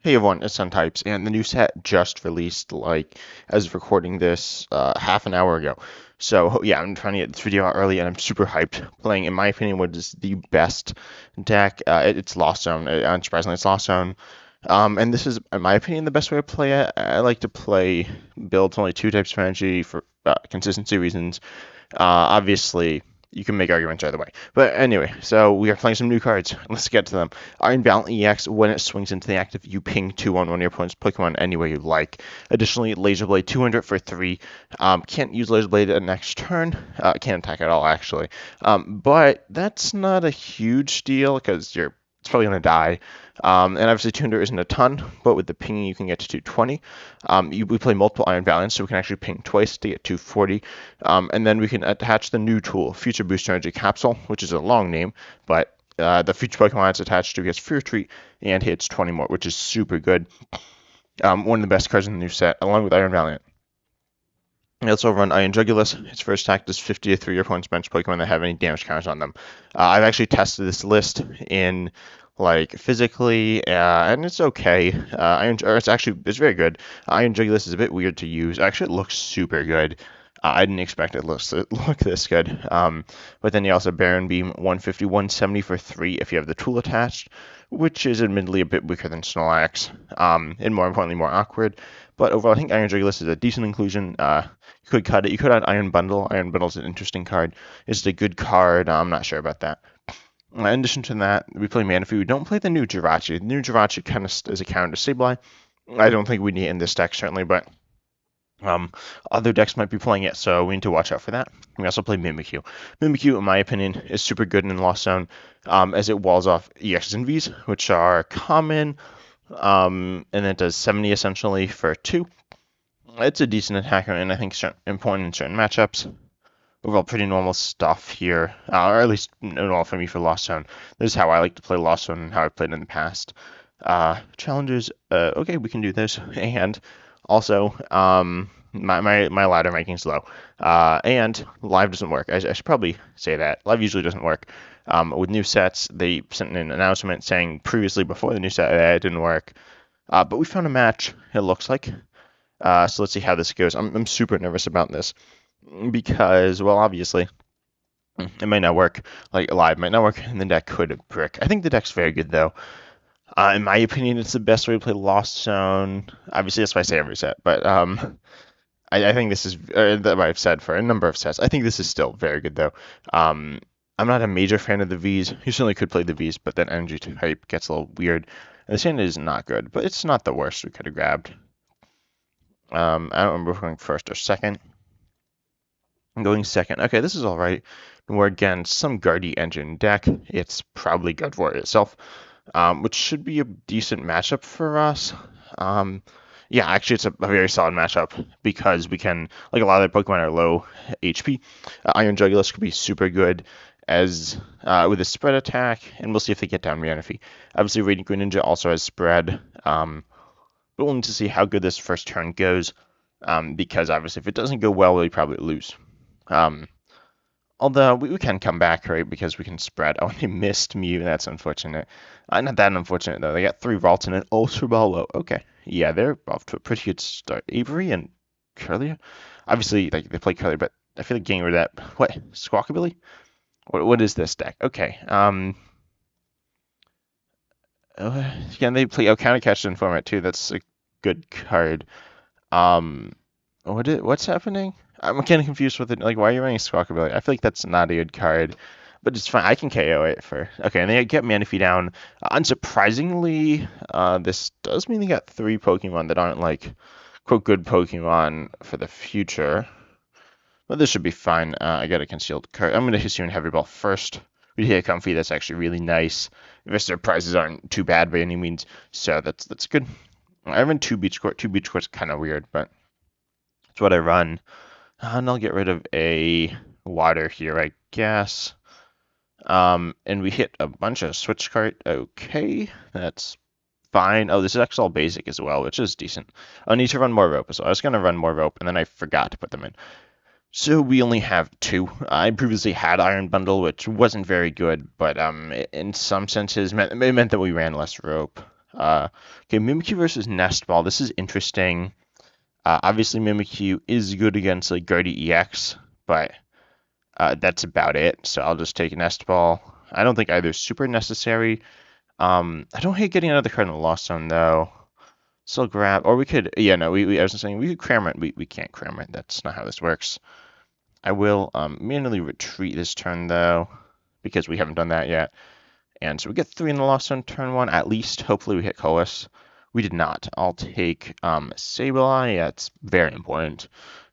Hey everyone, it's Types, and the new set just released, like, as of recording this, half an hour ago. So, yeah, I'm trying to get this video out early, and I'm super hyped. Playing, in my opinion, what is the best deck. It's Lost Zone. Unsurprisingly, it's Lost Zone. And this is, in my opinion, the best way to play it. I like to play builds only two types of energy for consistency reasons. Obviously, you can make arguments either way. But anyway, so we are playing some new cards. Let's get to them. Iron Valiant EX, when it swings into the active, you ping 2 on one of your opponent's Pokemon any way you like. Additionally, Laser Blade 200 for 3. Can't use Laser Blade at next turn. Can't attack at all, actually. But that's not a huge deal because it's probably going to die. And obviously 200 isn't a ton, but with the pinging you can get to 220. We play multiple Iron Valiants, so we can actually ping twice to get 240. And then we can attach the new tool, Future Boost Energy Capsule, which is a long name, but the future Pokemon it's attached to gets Free Retreat and hits 20 more, which is super good. One of the best cards in the new set, along with Iron Valiant. I also run Iron Jugulis. Its first attack does 50 to 3 your opponent's bench Pokemon that have any damage counters on them. I've actually tested this list in physically, and it's okay. It's very good. Iron Jugulis is a bit weird to use. Actually, it looks super good. I didn't expect it to look this good. But then you also Baron Beam 150, 170 for 3 if you have the tool attached, which is admittedly a bit weaker than Snorlax, and more importantly, more awkward. But overall, I think Iron Jugulis is a decent inclusion. You could cut it. You could add Iron Bundle. Iron Bundle is an interesting card. It's a good card. I'm not sure about that. In addition to that, we play Manaphy. We don't play the new Jirachi. The new Jirachi kind of is a counter to Sableye. I don't think we need it in this deck, certainly, but other decks might be playing it, so we need to watch out for that. We also play Mimikyu. Mimikyu, in my opinion, is super good in Lost Zone, as it walls off EXs and Vs, which are common, and it does 70 essentially for 2. It's a decent attacker, and I think important in certain matchups. Overall, pretty normal stuff here, or at least normal for me for Lost Zone. This is how I like to play Lost Zone and how I've played in the past. Challenges, okay, we can do this, and also, my ladder ranking's low, and live doesn't work. I should probably say that. Live usually doesn't work. With new sets, they sent in an announcement saying previously before the new set that it didn't work. But we found a match, it looks like. So let's see how this goes. I'm super nervous about this because, well, obviously, it might not work. Like, live might not work, and the deck could brick. I think the deck's very good, though. In my opinion, it's the best way to play Lost Zone. Obviously, that's what I say every set, but I think this is what I've said for a number of sets. I think this is still very good, though. I'm not a major fan of the Vs. You certainly could play the Vs, but then energy type gets a little weird. And the standard is not good, but it's not the worst we could have grabbed. I don't remember if we're going first or second. I'm going second. Okay, this is all right. We're against some Guardy Engine deck. It's probably good for it itself. Which should be a decent matchup for us. Yeah, actually, it's a very solid matchup because we can, like a lot of their Pokemon are low HP. Iron Jugulis could be super good as with a spread attack, and we'll see if they get down Manaphy. Obviously, Radiant Greninja also has spread, but we'll need to see how good this first turn goes, because obviously, if it doesn't go well, we probably lose. Although we can come back, right, because we can spread. Oh, they missed Mew. That's unfortunate. Not that unfortunate, though. They got 3 vaults and an Ultra Ball. Okay. Yeah, they're off to a pretty good start. Avery and Curlier? Obviously, like, they play Curlier, but I feel like getting rid of that. What? Squawkabilly? What is this deck? Okay. Again, they play Counter Catch in format, too. That's a good card. What's happening? I'm kind of confused with it. Like, why are you running Squawkabilly? I feel like that's not a good card, but it's fine. I can KO it for... Okay, and they get Manaphy down. Unsurprisingly, this does mean they got 3 Pokemon that aren't, like, quote, good Pokemon for the future. But this should be fine. I got a concealed card. I'm going to Hisuian Heavy Ball first. We hit a Comfey. That's actually really nice. Their prizes aren't too bad by any means, so that's good. I run 2 Beach Court. 2 Beach Court's kind of weird, but that's what I run. And I'll get rid of a water here, I guess. And we hit a bunch of Switch Cart. Okay, that's fine. Oh, this is actually all basic as well, which is decent. I need to run more rope. So I was going to run more rope, and then I forgot to put them in. So we only have 2. I previously had Iron Bundle, which wasn't very good, but in some senses, it meant that we ran less rope. Okay, Mimikyu versus Nest Ball. This is interesting. Obviously, Mimikyu is good against like Guardy EX, but that's about it. So I'll just take Nest Ball. I don't think either's super necessary. I don't hate getting another card in the Lost Zone though. So grab, or we could, yeah, no, I was saying we could Cramorant. We can't Cramorant. That's not how this works. I will manually retreat this turn though, because we haven't done that yet. And so we get 3 in the Lost Zone turn 1 at least. Hopefully we hit Colress. We did not. I'll take Sableye. Yeah, it's very important.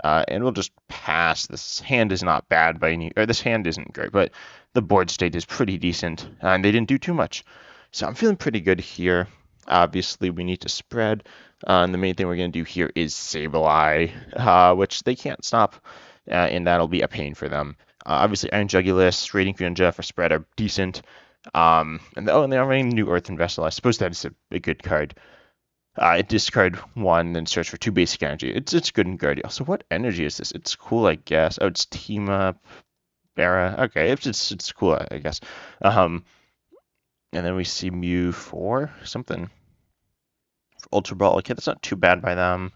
And we'll just pass. This hand is not bad by any, or this hand isn't great, but the board state is pretty decent, and they didn't do too much. So I'm feeling pretty good here. Obviously, we need to spread, and the main thing we're going to do here is Sableye, which they can't stop, and that'll be a pain for them. Obviously, Iron Jugulis, Radiant Greninja for spread are decent. And they're running New Earthen Vessel. I suppose that is a good card. Discard 1, then search for 2 basic energy. It's good and good. Also, what energy is this? It's cool, I guess. Oh, it's Team Up, Bara. Okay, it's cool, I guess. And then we see Mew 4, something. For Ultra Ball. Okay, that's not too bad by them.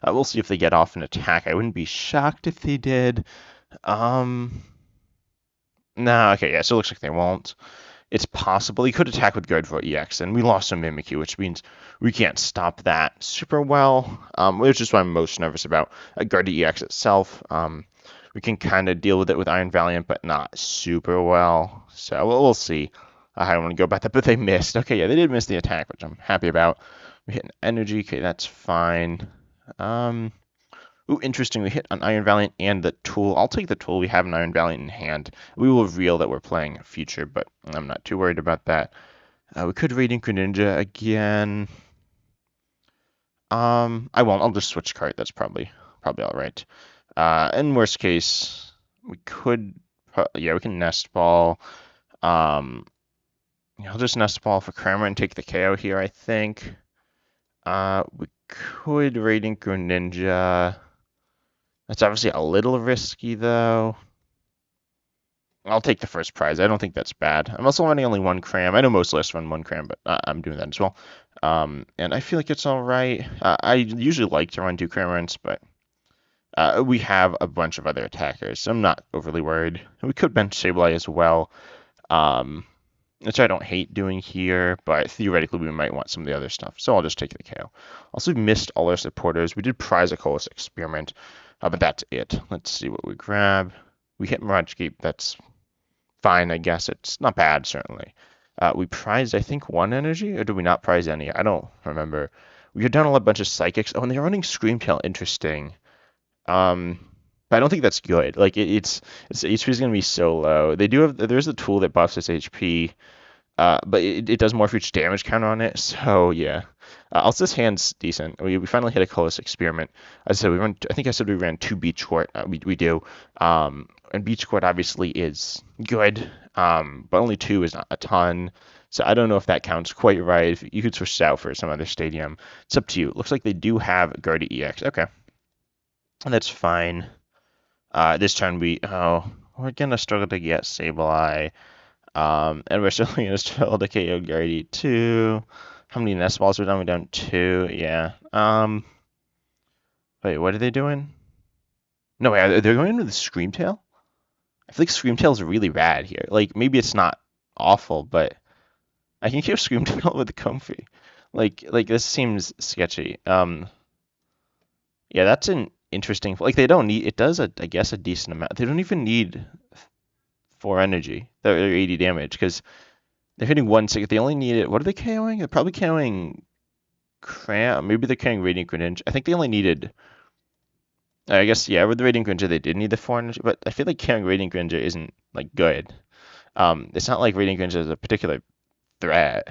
We'll see if they get off an attack. I wouldn't be shocked if they did. No, okay, yeah, so it looks like they won't. It's possible he could attack with Guard for EX, and we lost some Mimikyu, which means we can't stop that super well, which is what I'm most nervous about. Guard EX itself, we can kind of deal with it with Iron Valiant, but not super well. So we'll see how I want to go about that, but they missed. Okay, yeah, they did miss the attack, which I'm happy about. We hit an energy, okay, that's fine. Ooh, interesting. We hit an Iron Valiant and the tool. I'll take the tool. We have an Iron Valiant in hand. We will reveal that we're playing future, but I'm not too worried about that. We could Radiant Greninja again. I won't. I'll just switch cart. That's probably all right. In worst case, we could, yeah, we can Nest Ball. I'll just Nest Ball for Cramorant and take the KO here, I think. We could Radiant Greninja. That's obviously a little risky, though. I'll take the first prize. I don't think that's bad. I'm also running only 1 cram. I know most lists run 1 cram, but I'm doing that as well. And I feel like it's all right. I usually like to run 2 Cramorants, but we have a bunch of other attackers, so I'm not overly worried. We could bench Sableye as well, which I don't hate doing here, but theoretically we might want some of the other stuff, so I'll just take the KO. Also, we missed all our supporters. We did prize a Colress experiment. But that's it. Let's see what we grab. We hit Mirage Gate. That's fine, I guess. It's not bad, certainly. We prized, I think, 1 energy, or did we not prize any? I don't remember. We had done a bunch of psychics. Oh, and they're running Screamtail. Interesting. But I don't think that's good. Like its HP is going to be so low. They do have. There's a tool that buffs its HP. But it does more for each damage count on it, so yeah. Also, this hand's decent. We finally hit a Colress experiment. As I said, I think I said we ran 2 Beach Court. We do. And Beach Court obviously is good, but only 2 is not a ton. So I don't know if that counts quite right. You could switch it out for some other stadium. It's up to you. Looks like they do have Guardy EX. Okay. That's fine. This turn we're going to struggle to get Sableye. And we're still going to struggle to KO Guardy 2. How many Nest Balls are done? We're down 2. Yeah. Wait, what are they doing? No, wait, they're going into the Screamtail? I feel like Screamtail's really bad here. Like, maybe it's not awful, but I can kill Screamtail with Comfey. Like this seems sketchy. Yeah, that's an interesting. Like, they don't need. It does, I guess, a decent amount. They don't even need 4 energy. They're 80 damage because they're hitting 1/6. They only need it. What are they KOing? They're probably KOing Cram. Maybe they're KOing Radiant Greninja. I think they only needed. I guess, yeah, with the Radiant Greninja, they did need the 4 energy, but I feel like carrying Radiant Greninja isn't, like, good. It's not like Radiant Greninja is a particular threat.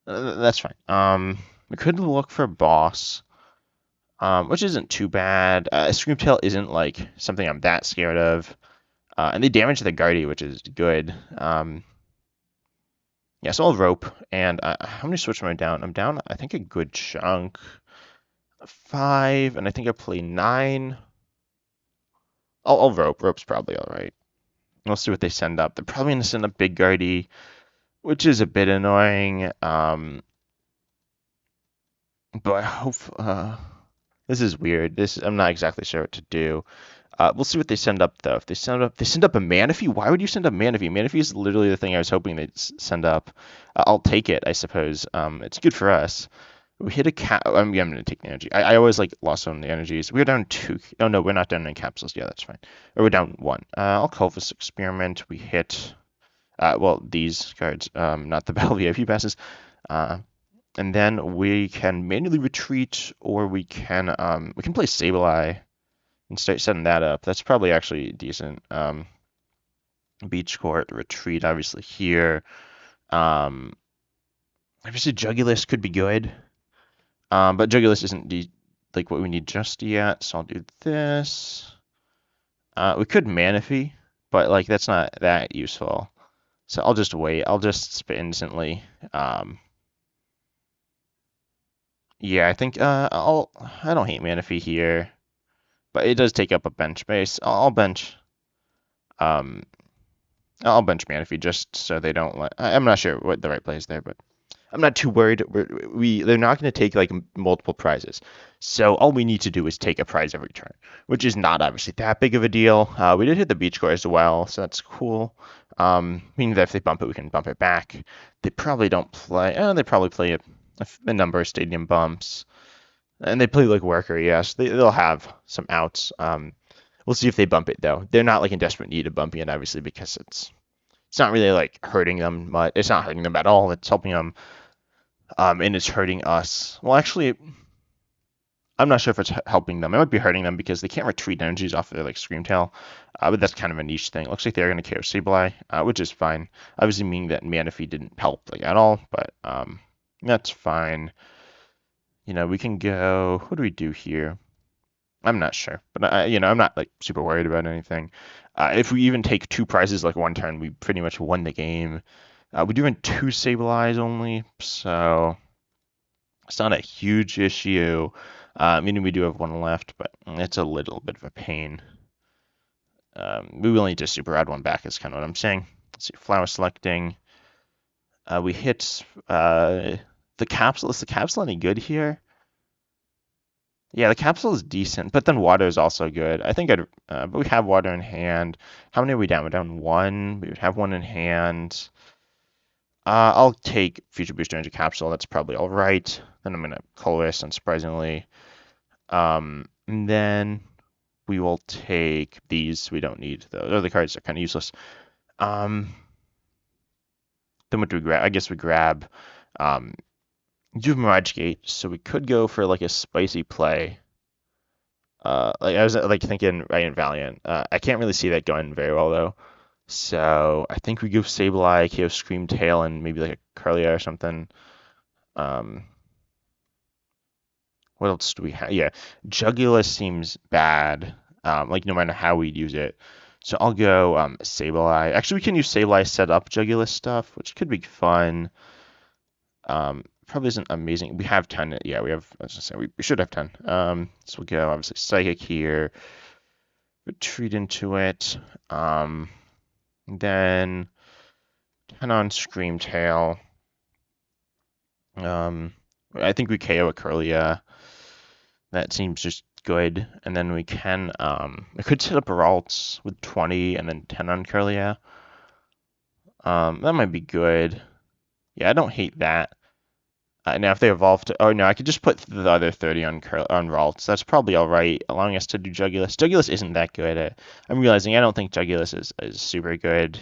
That's fine. We could look for Boss, which isn't too bad. Screamtail isn't, like, something I'm that scared of. And they damage the Guardy, which is good. Yeah, so I'll rope. And how many switch am I down? I'm down, I think, a good chunk. 5, and I think I play 9. I'll rope. Rope's probably all right. We'll see what they send up. They're probably going to send up Big Guardy, which is a bit annoying. but I hope this is weird. I'm not exactly sure what to do. We'll see what they send up though. If they send up a Manaphy. Why would you send up Manaphy? Manaphy is literally the thing I was hoping they'd send up. I'll take it, I suppose. It's good for us. We hit a cap. I'm gonna take the energy. I always like lost on the energies. We're down 2. Oh no, we're not down in capsules. Yeah, that's fine. Or we're down 1. I'll call this experiment. We hit. Well, these cards, not the Battle VIP passes. And then we can manually retreat, or we can play Sableye and start setting that up. That's probably actually decent. Beach Court retreat, obviously here. Obviously Jugulis could be good, but Jugulis isn't like what we need just yet. So I'll do this. We could Manaphy, but like that's not that useful. So I'll just wait. I'll just spit instantly. Yeah, I think I don't hate Manaphy here, but it does take up a bench space. I'll bench Manaphy just so they don't let. I'm not sure what the right play is there, but I'm not too worried. They're not going to take like multiple prizes, so all we need to do is take a prize every turn, which is not obviously that big of a deal. We did hit the Beach Court as well, so that's cool. Meaning that if they bump it, we can bump it back. They probably don't play. They probably play a number of stadium bumps, and they play like Worker. Yes, they'll have some outs. We'll see if they bump it though. They're not like in desperate need of bumping it, obviously, because it's not really like hurting them, but it's not hurting them at all. It's helping them, and it's hurting us. Well, actually, I'm not sure if it's helping them. It might be hurting them because they can't retreat energies off of their like Scream Tail, but that's kind of a niche thing. It looks like they're going to KO Sableye, which is fine. Obviously, meaning that Manaphy didn't help like at all, but that's fine. You know, we can go. What do we do here? I'm not sure, but I'm not like super worried about anything. If we even take 2 prizes like one turn, we pretty much won the game. We do run 2 Sableyes only, so it's not a huge issue. Meaning we do have 1 left, but it's a little bit of a pain. We will need to super add 1 back, is kind of what I'm saying. Let's see, flower selecting. We hit the capsule. Is the capsule any good here? Yeah, the capsule is decent, but then water is also good. I think but we have water in hand. How many are we down? We're down 1. We would have 1 in hand. I'll take Future Booster Energy Capsule. That's probably all right. Then I'm gonna Colress, unsurprisingly. And then we will take these. We don't need those. Other cards are kind of useless. Then what do we grab? I guess we grab. Do Mirage Gate, so we could go for like a spicy play. Like I was like thinking Iron Valiant. I can't really see that going very well though. So I think we go Sableye, KO Scream Tail, and maybe like a Curlia or something. What else do we have? Yeah, Jugulis seems bad. Like no matter how we use it. So I'll go Sableye. Actually, we can use Sableye set up Jugulis stuff, which could be fun. Probably isn't amazing. We have 10. Yeah, we have. I was gonna say we should have 10. So we'll go obviously Psychic here. Retreat into it. Then 10 on Scream Tail. I think we KO a Curlia. That seems just good. And then we could set up Ralts with 20 and then 10 on Curlia. That might be good. Yeah, I don't hate that. Now, if they evolve to... Oh, no, I could just put the other 30 on Ralts. That's probably all right, allowing us to do Jugulis. Jugulis isn't that good. I'm realizing I don't think Jugulis is super good.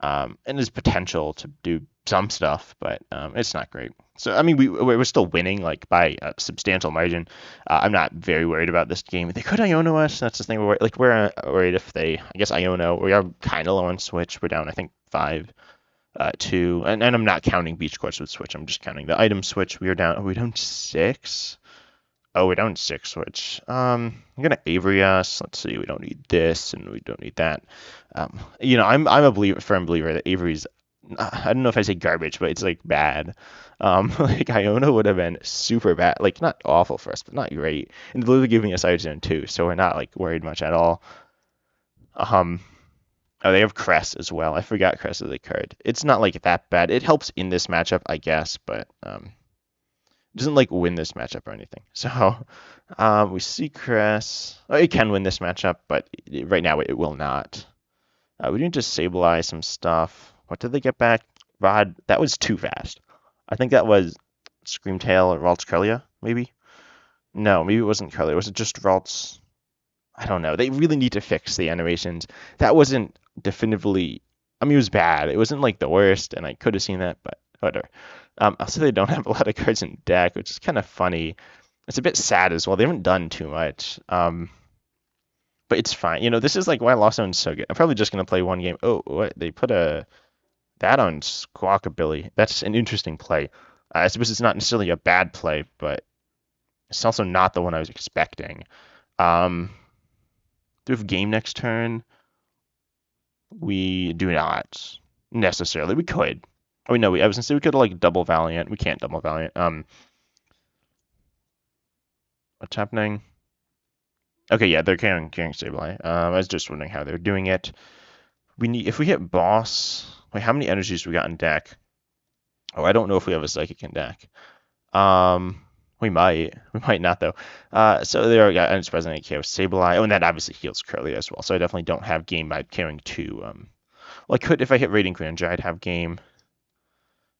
And there's potential to do some stuff, but it's not great. So, I mean, we're still winning, like, by a substantial margin. I'm not very worried about this game. They could Iono us. That's the thing. We're worried if they... I guess Iono... We are kind of low on Switch. We're down, I think, 5. 2, and I'm not counting Beach Courts with Switch. I'm just counting the item Switch. Are we down 6? Oh, we're down 6 Switch. I'm gonna Avery us. Let's see. We don't need this, and we don't need that. I'm a firm believer that Avery's. I don't know if I say garbage, but it's like bad. Like Iono would have been super bad. Like not awful for us, but not great. And they're literally giving us Iron too, so we're not like worried much at all. Oh, they have Cress as well. I forgot Cress as a card. It's not like that bad. It helps in this matchup, I guess, but doesn't like win this matchup or anything. So we see Chris. Oh, it can win this matchup, but right now it will not. We need to Sableye some stuff. What did they get back? Rod. That was too fast. I think that was Screamtail or Ralts Curlia, maybe? No, maybe it wasn't Curlia. Was it just Ralts? I don't know. They really need to fix the animations. That wasn't definitively. I mean, it was bad. It wasn't like the worst, and I could have seen that, but whatever. Also, they don't have a lot of cards in deck, which is kind of funny. It's a bit sad as well. They haven't done too much. But it's fine. You know, this is like why Lost Zone's so good. I'm probably just gonna play one game. Oh, what? They put that on Squawkabilly. That's an interesting play. I suppose it's not necessarily a bad play, but it's also not the one I was expecting. Do we have game next turn? We do not necessarily. We could. Oh no, I was gonna say we could like double Valiant. We can't double Valiant. What's happening? Okay, yeah, they're carrying Sableye. I was just wondering how they're doing it. We need if we hit boss. Wait, how many energies we got in deck? Oh, I don't know if we have a psychic in deck. We might not though. So there we go. And it's Resonate KO Sableye. Oh, and that obviously heals Curly as well. So I definitely don't have game by carrying two. Well, I could if I hit Radiant Greninja, I'd have game.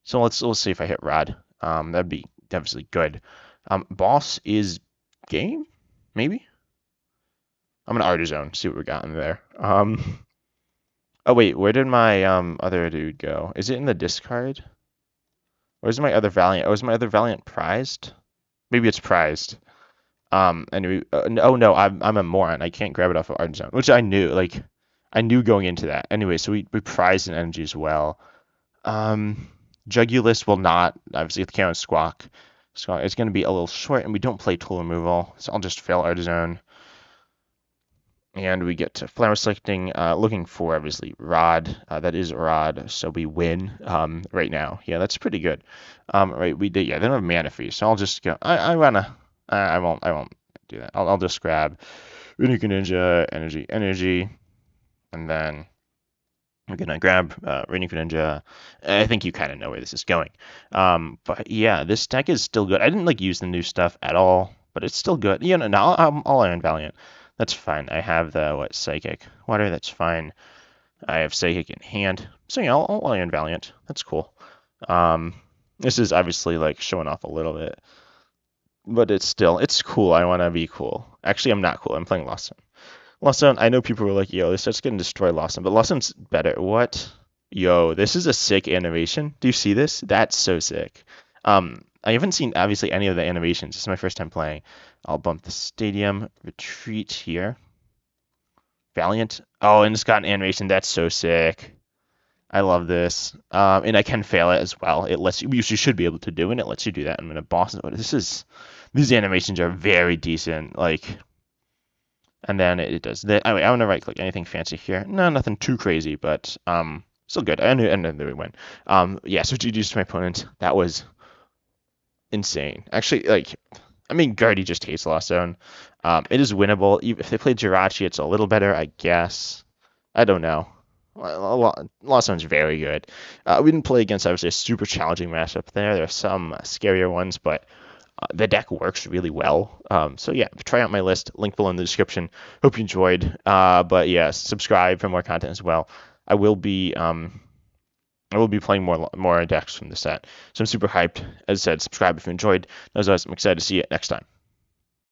So let's see if I hit Rod. That'd be definitely good. Boss is game, maybe. I'm gonna Art Zone, see what we got in there. Oh wait, where did my other dude go? Is it in the discard? Where's my other Valiant? Oh, is my other Valiant prized? Maybe it's prized. And oh no, I'm a moron. I can't grab it off of Art Zone, which I knew. Like, I knew going into that. Anyway, so we prized an energy as well. Jugulis will not. Obviously, the count Squawk. Squawk is going to be a little short, and we don't play tool removal, so I'll just fail Art Zone. And we get to flower selecting, looking for obviously Rod. That is Rod, so we win right now. Yeah, that's pretty good. Right, we did. Yeah, they don't have Manaphy, so I'll just go. I won't do that. I'll just grab Radiant Greninja, energy, and then we're gonna grab Radiant Greninja. I think you kind of know where this is going. But yeah, this deck is still good. I didn't like use the new stuff at all, but it's still good. You know, now I'll Iron Valiant. That's fine. I have the Psychic Water. That's fine. I have Psychic in hand. So yeah, I'll Iron Valiant. That's cool. This is obviously like showing off a little bit, but it's cool. I want to be cool. Actually, I'm not cool. I'm playing Lost Zone. Lost Zone. I know people were like, "Yo, this starts getting destroy Lost Zone," but Lost Zone's better. What? Yo, this is a sick animation. Do you see this? That's so sick. I haven't seen obviously any of the animations. This is my first time playing. I'll bump the stadium, retreat here. Valiant. Oh, and it's got an animation. That's so sick. I love this. And I can fail it as well. It lets you should be able to do, and it lets you do that. I'm gonna boss it. These animations are very decent. Like, and then it does that. Anyway, I want to right click anything fancy here. No, nothing too crazy, but still good. And then we win. Yeah. So GG's to my opponent. That was insane. Actually, like, I mean, Guardy just hates Lost Zone. It is winnable. If they play Jirachi, it's a little better, I guess. I don't know. Lost Zone's very good. We didn't play against, obviously, a super challenging matchup there. There are some scarier ones, but the deck works really well. So yeah, try out my list. Link below in the description. Hope you enjoyed. But yeah, subscribe for more content as well. I will be playing more decks from the set. So I'm super hyped. As I said, subscribe if you enjoyed. As always, I'm excited to see you next time.